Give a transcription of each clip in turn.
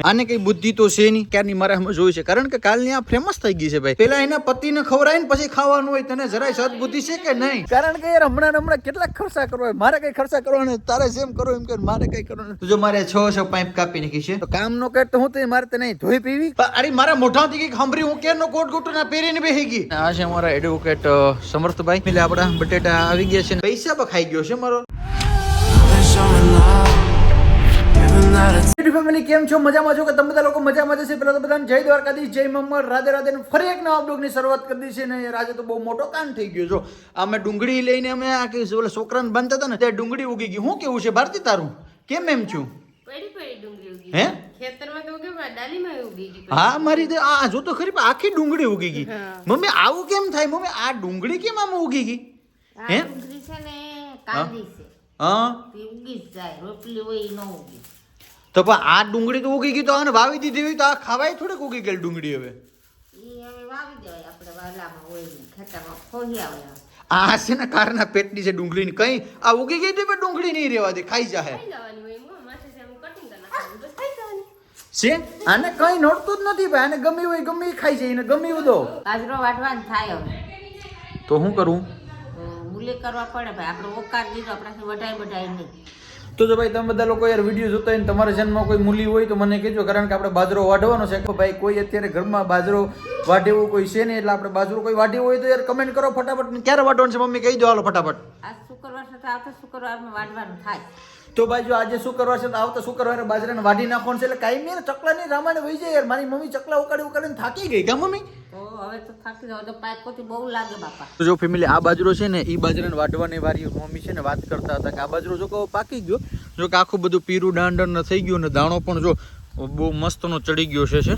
આને કઈ બુદ્ધિ તો છે નહીં, ક્યારની મારે અમે જોઈ છે, કારણ કે કાલની આ ફેમસ થઈ ગઈ છે ભાઈ. પેલા એના પતિને ખવડાવીને પછી ખાવાનું હોય, તને જરાય સદબુદ્ધિ છે કે નહીં? કારણ કે યાર હમણાં કેટલા ખર્ચા કરવા હોય, મારે કઈ ખર્ચા કરવાના, તારે જેમ કરો એમ કર, મારે કઈ કરવાનું. જો મારે 6 પાઇપ કાપી નાખી છે તો કામ નો કરે તો હું તો મારે તને ધોઈ પીવી. અરે મારા મોઢાથી કઈક સાંભળી, હું કેરનો કોટ ગોટો ના પહેરીને બેસી ગઈ. આ છે અમારા એડવોકેટ સમર્થભાઈ. એટલે આપડા બટેટા આવી ગયા છે, પૈસા પણ ખાઈ ગયો છે મારો. ફેમિલી કેમ છો? મજામાં છો કે તમે બધા લોકો મજામાં જશે? પેલા તો બધાને જય દ્વારકાધીશ, જય મમ્મર, રાધે રાધે. ફરી એક નવા બ્લોગની શરૂઆત કરી દીધી છે ને યાર. આજે તો બહુ મોટો કાંડ થઈ ગયો. જો અમે ડુંગળી લઈને અમે આ કે ઓલા છોકરાને બાંધતા હતા ને તે ડુંગળી ઉગી ગઈ. હું કેવું છે ભારતી તારું? કેમ એમ છું? હે ખેતરમાં તો કે ડાલીમાં ઉગી ગઈ. હા મારી તો આ જો તો ખરી આખી ડુંગળી ઉગી ગઈ. મમ્મી આવું કેમ થાય? મમ્મી આ ડુંગળી કેમ આમ ઉગી ગઈ? હે ડુંગળી છે ને કાંદી છે. હા ઉગી જાય, રોટલી હોય ન ઉગી. તો પણ આ ડુંગળી તો ઉગી ગઈ, તો આને વાવી દીધી હોય તો આ ખાવાય થોડીક ઉગી ગયેલ ડુંગળી. હવે વાવી દેવાય આપણે વાલામાં હોય ખેતરમાં ખોહી આવે. આ છે ને કારના પેટની છે ડુંગળી ની. કઈ આ ઉગી ગઈ તો ડુંગળી નહીં રહેવા દે, ખાઈ જાય છે. આને કઈ નડતું જ નથી ભાઈ. આને ગમી હોય ગમી ખાઈ જાય ને ગમી દો. બાજરો વાટવાનું થાય હવે તો શું કરવું? મુલી કરવા પડે ભાઈ. આપણે ઓકાર દીધો આપણાથી વઢાય નહીં. તો જો ભાઈ તમે બધા લોકો યાર વિડીયો જોતા હોય ને તમારા જન્મમાં કોઈ મૂલી હોય તો મને કહેજો, કારણ કે આપણે બાજરો વાઢવાનો છે. ભાઈ કોઈ અત્યારે ઘરમાં બાજરો વાઢે એવું કોઈ છે ને, એટલે આપણે બાજરો કોઈ વાઢ્યો હોય તો યાર કમેન્ટ કરો ફટાફટ. ક્યારે વાઢવાનું છે મમ્મી કહી દો હાલો ફટાફટ. આ શુક્રવાર સાથે આવતા શુક્રવારમાં વાઢવાનું થાય. તો ભાઈ જો આજે શુક્રવાર છે તો આવતા શુક્રવારે બાજરાને વાઢી નાખવાનું છે. એટલે કાંઈ નહીં ચકલાની રામાયણ વહી જાય યાર. મારી મમ્મી ચકલા ઉકાળીને થાકી ગઈ કા મમ્મી? હવે તો થાકી જાવ તો પાકોથી બહુ લાગે બાપા. તો જો ફેમિલી આ બાજરો છે ને એ બાજરાને વાઢવાની વારી મમ્મી છે ને વાત કરતા હતા કે આ બાજરો જો કહો પાકી ગયો, જો કે આખું બધું પીરું દાંડર થઈ ગયું ને દાણો પણ જો બહુ મસ્તનો ચડી ગયો છે.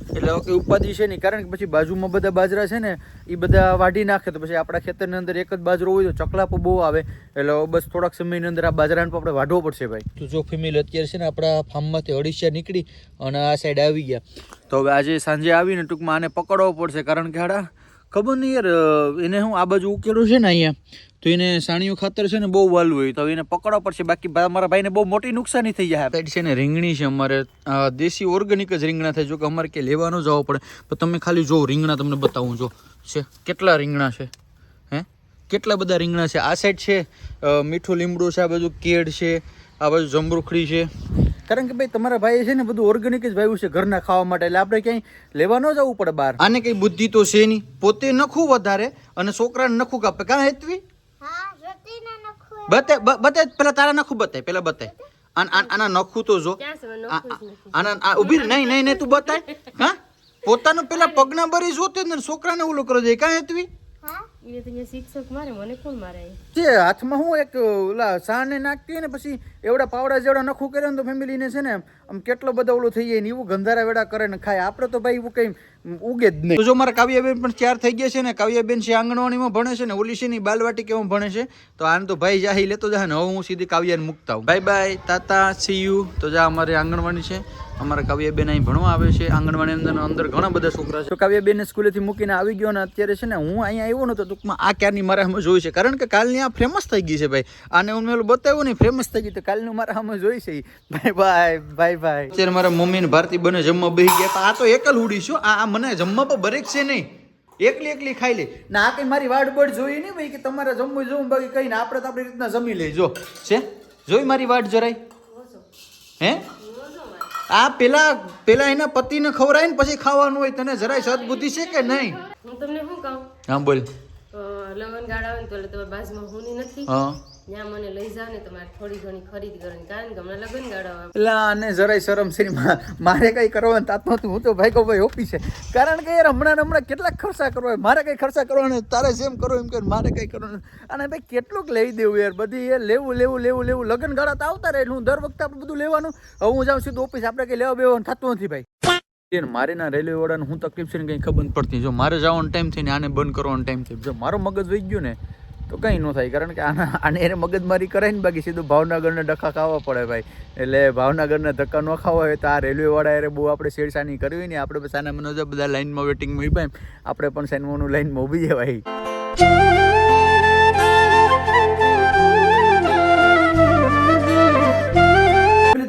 એટલે હવે ઉપાધિ છે નહીં, કારણ કે પછી બાજુમાં બધા બાજરા છે ને એ બધા વાઢી નાખે તો પછી આપણા ખેતરની અંદર એક જ બાજરો હોય તો ચકલા પણ બહુ આવે. એટલે બસ થોડાક સમયની અંદર આ બાજરાને આપણે વાઢવો પડશે ભાઈ. તો જો ફેમિલી અત્યારે છે ને આપણા ફાર્મમાંથી અડીસા નીકળી અને આ સાઈડ આવી ગયા. તો હવે આજે સાંજે આવીને ટૂંકમાં આને પકડવો પડશે, કારણ કે હાડા ખબર નહીં યાર એને હું આ બાજુ ઉકેલું છે ને અહીંયા તો એને સાણિયું ખાતર છે ને બહુ વાલું હોય તો એને પકડવા પડશે. બાકી મારા ભાઈને બહુ મોટી નુકસાની થઈ જાય. સાઈડ છે ને રીંગણી છે અમારે, દેશી ઓર્ગેનિક જ રીંગણા થાય. જો કે અમારે કે લેવા ન જવું પડે, પણ તમે ખાલી જો રીંગણા તમને બતાવું જો છે કેટલા રીંગણા છે. હે કેટલા બધા રીંગણા છે. આ સાઈડ છે મીઠું લીમડું છે, આ બાજુ કેળ છે, આ બાજુ જમરૂખડી છે. કારણ કે ભાઈ તમારા ભાઈ છે ને બધું ઓર્ગેનિક જ વાવ્યું છે ઘરના ખાવા માટે. એટલે આપણે ક્યાંય લેવા ન જવું પડે બહાર. આને કઈ બુદ્ધિ તો છે નહીં, પોતે નખું વધારે અને છોકરાને નખું કાપે. કાં હેતવી બતાય પેલા તારા નખું બતાય, પેલા બતાય આના નખું તો જો આના ઉભી નહીં નહીં તું બતાય. હા પોતાનું પેલા પગના બરી જોતે ને છોકરાને ઓલો કરો જાય. કાં હેતવી શિક્ષક મારે મને કોણ મારે છે હાથમાં હું એક ઓલા સાને નાખતી ને પછી એવડા પાવડા જેવડા નખું કરે ને તો ફેમિલીને છે ને આમ કેટલો બધો ઓલું થઈ જાય ને એવું ગંધારા વેડા કરે ને ખાય. આપણે તો ભાઈ એવું કઈ ઉગે જ નહીં. તો જો મારા કાવ્યાબેન પણ 4 થઈ ગયા છે ને. કાવ્યાબેન છે આંગણવાડીમાં ભણે છે ને, ઓલી છે ને બાલવાટિકામાં ભણે છે. તો આને તો ભાઈ જાહી લેતો જાય ને. હવે હું સીધી કાવ્યાને મૂકતા હું. Bye bye Tata C you. તો જા અમારે આંગણવાડી છે, અમારા કાવ્યાબેન અહીં ભણવા આવે છે. આંગણવાડી અંદર ઘણા બધા છોકરા છે. તો કાવ્યાબેનને સ્કૂલેથી મૂકીને આવી ગયો ને અત્યારે છે ને હું અહીંયા આવ્યો ને તો ટૂંકમાં આ ક્યારની મારે અમે જોઈ છે, કારણ કે કાલની આ ફેમસ થઈ ગઈ છે ભાઈ. આને હું મેં બતાવ્યું ને ફેમસ થઈ ગઈ તો કાલનું મારે અમે જોઈ છે. Bye bye bye bye. અત્યારે મારા મમ્મી ને ભારતી બને જમવા બેસી ગયા. આ તો એકલ ઉડી છું. આ મને જમવા પર બરેક છે નહીં, એકલી ખાઈ લે ના. આ કઈ મારી વાડ બડ જોઈ નહીં ભાઈ કે તમારે જમવું જોવું બાકી કઈ ને આપણે તો આપણી રીતના જમી લઈ. જો છે જોઈ મારી વાડ જરાય. હે આ પેલા એના પતિને ખવડાવીને પછી ખાવાનું હોય, તને જરાય સદબુદ્ધિ છે કે નહીં? હું તમને શું કહું? હા બોલ. લગન ગાળા હોય ને તો તમારી બાજુમાં હુની નથી, ત્યાં મને લઈ જાવ ને તમારે થોડી ઘણી ખરીદી કરવાની, કારણ કે હમણાં લગન ગાળા એટલે આને જરાય શરમ છે મારે કઈ કરવાનું તાતું હતું. હું તો ભાઈ કહું ભાઈ ઓફિસ છે, કારણ કે યાર હમણાં કેટલાક ખર્ચા કરવા હોય. મારે કઈ ખર્ચા કરવાના, તારે જેમ કરો એમ કર, મારે કઈ કરવાનું. અને ભાઈ કેટલુંક લઈ દેવું યાર બધી યાર લેવું. લગન ગાળા તો આવતા રહે, હું દર વખતે આપણે બધું લેવાનું. હવે હું જાઉં સીધું ઓફિસ, આપણે કઈ લેવા બેવાનું થતું નથી ભાઈ. મારે ના રેલવે વાળાને હું તકલીફ છે ને કંઈ ખબર પડતી. જો મારે જવાનો ટાઈમ થઈને આને બંધ કરવાનો ટાઈમ થઈ, જો મારો મગજ વહી ગયું ને તો કંઈ ન થાય, કારણ કે આને એને મગજમારી કરે ને બાકી સીધું ભાવનગરના ધક્કા ખાવા પડે ભાઈ. એટલે ભાવનગરના ધક્કા ન ખાવા હોય તો આ રેલવે વાળા યારે બહુ આપણે છેડછાની કરવી ને. આપણે બસ આને મને બધા લાઈનમાં વેટિંગમાં ઉભા, આપણે પણ સેનવાનું લાઈનમાં ઊભી જવાય.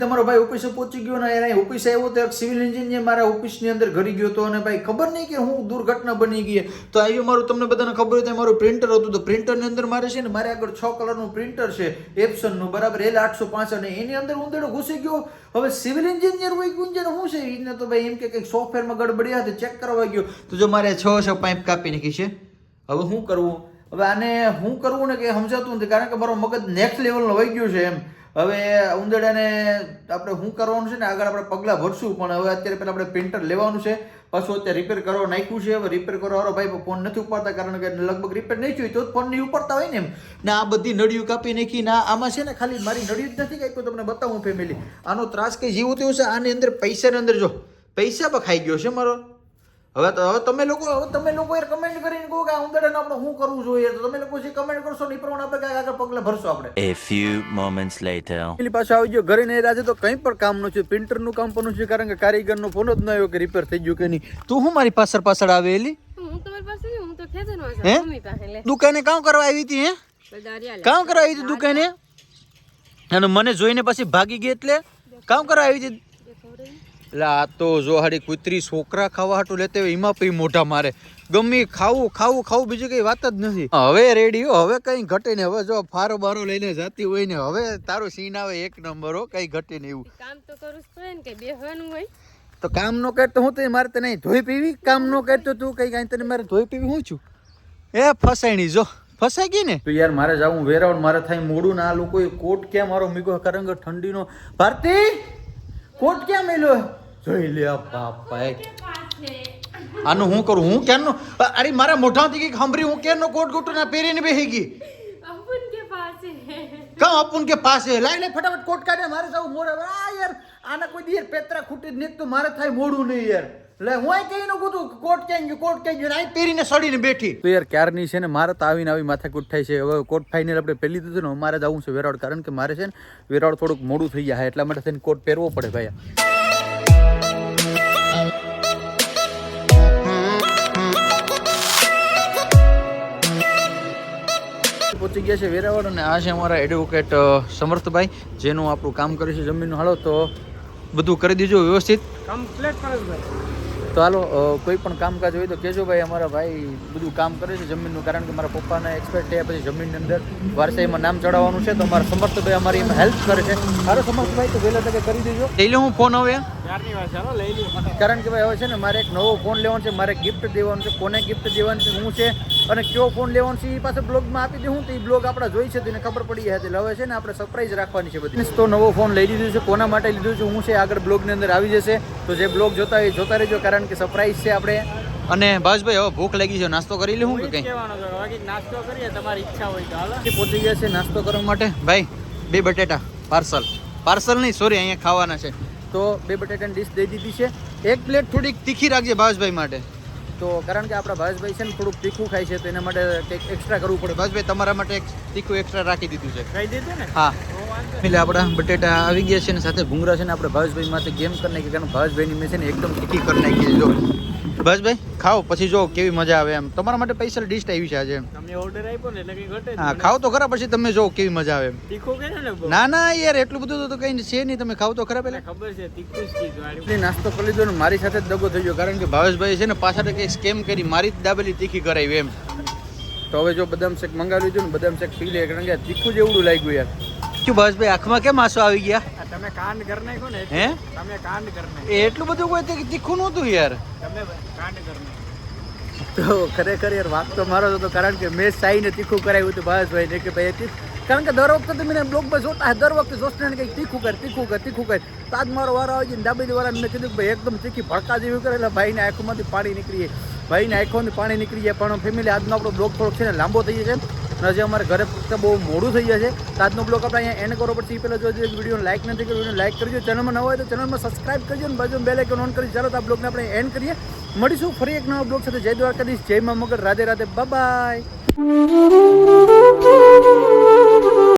તમારો ભાઈ ઓફિસે પહોંચી ગયો ને એને ઓફિસે આવ્યો તો એક સિવિલ એન્જિનિયર મારા ઓફિસની અંદર ઘરી ગયો હતો અને ભાઈ ખબર નહીં કે હું દુર્ઘટના બની ગઈ. તો આવ્યું મારું, તમને બધાને ખબર હોય મારું પ્રિન્ટર હતું. તો પ્રિન્ટરની અંદર મારે છે ને મારે આગળ 6 કલરનું પ્રિન્ટર છે એપ્સનનું, બરાબર, L805 અને એની અંદર ઉંદરડો ઘૂસી ગયો. હવે સિવિલ એન્જિનિયર હોય ગયું છે ને શું છે એને તો ભાઈ એમ કે કંઈક સોફ્ટવેરમાં ગડબડી હતી, ચેક કરવા ગયો તો જો મારે 6 પાઇપ કાપી નાખી છે. હવે શું કરવું? હવે આને શું કરવું ને કે સમજાતું નથી, કારણ કે મારો મગજ નેક્સ્ટ લેવલનો વહી ગયો છે એમ. હવે ઉંદરડાને આપણે શું કરવાનું છે ને આગળ આપણે પગલાં ભરશું, પણ હવે અત્યારે પહેલાં આપણે પ્રિન્ટર લેવાનું છે, પાછું અત્યારે રિપેર કરવા નાખ્યું છે. હવે રિપેર કરવાનો ભાઈ ફોન નથી ઉપાડતા, કારણ કે લગભગ રિપેર નહીં થયું તો ફોન નહીં ઉપાડતા હોય ને એમ. ને આ બધી નળીઓ કાપી નાખી ને આમાં છે ને ખાલી મારી નળીઓ જ નથી કાપી, તમને બતાવું ફેમિલી. આનો ત્રાસ કંઈ જેવું તેવું છે. આની અંદર પૈસાની અંદર જો પૈસા પણ ખાઈ ગયો છે મારો. હવે તમે લોકો યાર કમેન્ટ કરીને કહો કે આ ઉંદરડાને આપણે શું કરવું જોઈએ. તો તમે લોકો જે કમેન્ટ કરશો ને એ પ્રમાણે આપણે કાંઈક આગળ પગલાં ભરશો આપણે. A few moments later. પેલી પાછો આવી ગયો ઘરે ને રાજે તો કંઈ પણ કામ ન છે, પ્રિન્ટરનું કામ પણ છે, કારણ કે કારીગરનો ફોન જ ન આવ્યો કે રિપેર થઈ ગયું કે નહીં. તું શું મારી પાછળ આવેલી? હું તમારી પાસે હું તો ખેતરમાં છું, મમ્મી પાસે. લે દુકાને કામ કરવા આવી હતી? હે, કામ કરવા આવી હતી દુકાને? અને મને જોઈને પછી ભાગી ગઈ એટલે કામ કરવા આવી હતી? એટલે આ તો જો હાડી કુતરી છોકરા ખાવા હાટું લેતે હોય એમાં પછી મોઢા મારે. ગમે ખાવું બીજું કઈ વાત જ નથી. હવે રેડી હો, હવે કઈ ઘટે ને. હવે જો ફારો બારો લઈને જાતી હોય ને હવે તારો સીન આવે 1 નંબર હો, કઈ ઘટે ને એવું. કામ તો કરવું જ પડે ને, કઈ બેહવાનું હોય તો કામ નો કરતો હું તો મારે તને ધોઈ પીવી, કામ નો કરતો તું કઈ કાંઈ તને મારે ધોઈ પીવી હું છું? એ ફસાણી જો ફસાઈ ગઈ ને. તો યાર મારે જાવું વેરાવળ, મારે થાય મોડું ને આ લોકોએ કોટ ક્યાં મારો મીકો, કારણ કે ઠંડીનો. ભારતી કોટ ક્યાં મેલ્યો? જોઈ લે બાપા, આનું હું કરું? હું ક્યાંનો અરે મારા મોઢાથી કઈક સાંભળી, હું ક્યાંનો કોટ ગોટો ના પહેરીને બેસી ગઈ. અપુન કે પાસે કાં અપુન કે પાસે? લાઈ ફટાફટ કોટ કાઢે, મારે જાવું મોડે. આ યાર આના કોઈ દી પેતરા ખૂટી જ નહીં તો મારે થાય મોડું નહીં યાર. લે હું આ કઈ નું કીધું કોટ ક્યાં ગયો આ પહેરીને સડીને બેઠી. તો યાર ક્યારની છે ને મારે તો આવીને આવી માથાકૂટ થાય છે. હવે કોટ ફાઇનલ આપણે પહેલી દીધું ને મારે જવું છે વેરાવળ, કારણ કે મારે છે ને વેરાવળ થોડુંક મોડું થઈ જાય એટલા માટે થઈને કોટ પહેરવો પડે ભાઈ. પહોંચી ગયા છે વેરાવળ અને આ છે અમારા એડવોકેટ સમર્થભાઈ, જેનું આપણું કામ કરે છે જમીનનું. હાલો તો બધું કરી દીજો વ્યવસ્થિત, કમ્પ્લીટ કરો ભાઈ. તો હાલો કોઈ પણ કામકાજ હોય તો કહેજો ભાઈ. અમારા ભાઈ બધું કામ કરે છે જમીનનું, કારણ કે મારા પપ્પાના એક્સપર્ટ થયા પછી જમીનની અંદર વારસાઈમાં નામ ચડાવવાનું છે, તો અમારા સમર્થભાઈ અમારી એમાં હેલ્પ કરે છે. હાલો સમર્થભાઈ તો વહેલા તકે કરી દેજો. લઈ લે હું ફોન હવે, કારણ કે ભાઈ હવે છે ને મારે એક નવો ફોન લેવાનો છે, મારે ગિફ્ટ દેવાનું છે. કોને ગિફ્ટ દેવાનું છે, હું છે અને કયો ફોન લેવાનો છે એ પાસે બ્લોગમાં આપી દઉં તો એ બ્લોગ આપણે જોઈ છે તેને ખબર પડી જાય. એટલે હવે છે ને આપણે સરપ્રાઈઝ રાખવાની છે બધી. તો નવો ફોન લઈ લીધું છે, કોના માટે લીધું છે હું છે આગળ બ્લોગની અંદર આવી જશે, તો જે બ્લોગ જોતા હોય જોતા રહેજો, કારણ કે સરપ્રાઈઝ છે આપણે. અને ભાઈ હવે ભૂખ લાગી છે, નાસ્તો કરી લે હું કે કઈ નાસ્તો કરીએ તમારી ઈચ્છા હોય તો હાલો. પહોંચી ગયા છે નાસ્તો કરવા માટે ભાઈ. 2 બટેટા પાર્સલ નહીં સોરી અહીંયા ખાવાના છે, તો 2 બટેટાની ડીશ દઈ દીધી છે. 1 પ્લેટ થોડીક તીખી રાખજે ભાવેશભાઈ માટે, તો કારણ કે આપણા ભાવેશભાઈ છે ને થોડુંક તીખું ખાય છે, તો એના માટે કંઈક એક્સ્ટ્રા કરવું પડે. ભાવેશભાઈ તમારા માટે એક તીખું એક્સ્ટ્રા રાખી દીધું છે. કહી દીધું ને? હા. એટલે આપણા બટેટા આવી ગયા છે ને સાથે ભૂંગળા છે ને આપણે ભાવેશભાઈ માટે ગેમ કરી નાખી, કારણ ભાવેશભાઈની મેં છે ને એકદમ તીખી કરી નાખી છે. જો ભાવેશભાઈ ખાઓ પછી જો કેવી મજા આવે એમ. તમારા માટે સ્પેશિયલ ડિશ આવી છે આજે. તમને ઓર્ડર આપ્યો ને એટલે કઈ ઘટે. હા ખાઓ તો ખરા, પછી તમે જો કેવી મજા આવે એમ. તીખું કે ને? ના ના યાર એટલું બધું તો કઈ છે નહીં, તમે ખાવ તો ખરા. પહેલા ખબર છે તીખું જ કીધું. નાસ્તો કરી લીધો ને મારી સાથે જ દગો થઈ ગયો, કારણ કે ભાવેશભાઈ છે ને પાછળ કંઈક સ્કેમ કરી મારી જ દાબેલી તીખી કરાવી એમ. તો હવે જો બદામ શેક મંગાવી લીધું ને બદામ શેક પી લે, કારણ કે તીખું જેવડું લાગ્યું યાર. શું ભાવેશભાઈ આંખમાં કેમ આંસુ આવી ગયા? તમે કાંડ કરી નાખો ને. હે તમે કાંડ કરી નાખો. એટલું બધું કોઈ તીખું નહોતું યાર. તમે કાંડ કરી નાખો. તો ખરેખર યાર વાત તો મારો હતો, કારણ કે મેં સાઈને તીખું કરાવ્યું હતું ભાવેશભાઈને કે ભાઈ, કારણ કે દર વખતે તમે બ્લોગમાં જોતા દર વખતે જોસ્ટને કંઈક તીખું કર. તો આજ મારો વારો આવી ગયો દાબેલી વાળાને મેં કીધું કે ભાઈ એકદમ તીખી ભડકા જેવી કરે, એટલે ભાઈને આંખોમાંથી પાણી નીકળી જાય, ભાઈને આંખોમાંથી પાણી નીકળી જાય. પણ ફેમિલી આજનો આપણો બ્લોગ થોડોક છે ને લાંબો થઈ જાય છે અને હજી અમારે ઘરે બહુ મોડું થઈ જાય છે, તો આજનો બ્લોગ આપણે અહીંયા એન્ડ કરવો પડશે. એ પહેલાં જો વિડીયોને લાઈક નથી કર્યો વિડીયોને લાઈક કરજો, ચેનલમાં ન હોય તો ચેનલમાં સબસ્ક્રાઈબ કરજો અને બાજુ બેલ આઇકન ઓન કરી. ચાલો તો આ બ્લોગને આપણે એન્ડ કરીએ, મળીશું ફરી એક નવા બ્લોગ સાથે. જય દ્વારકાધીશ, જય મા મગર, રાધે રાધે, બાય બાય.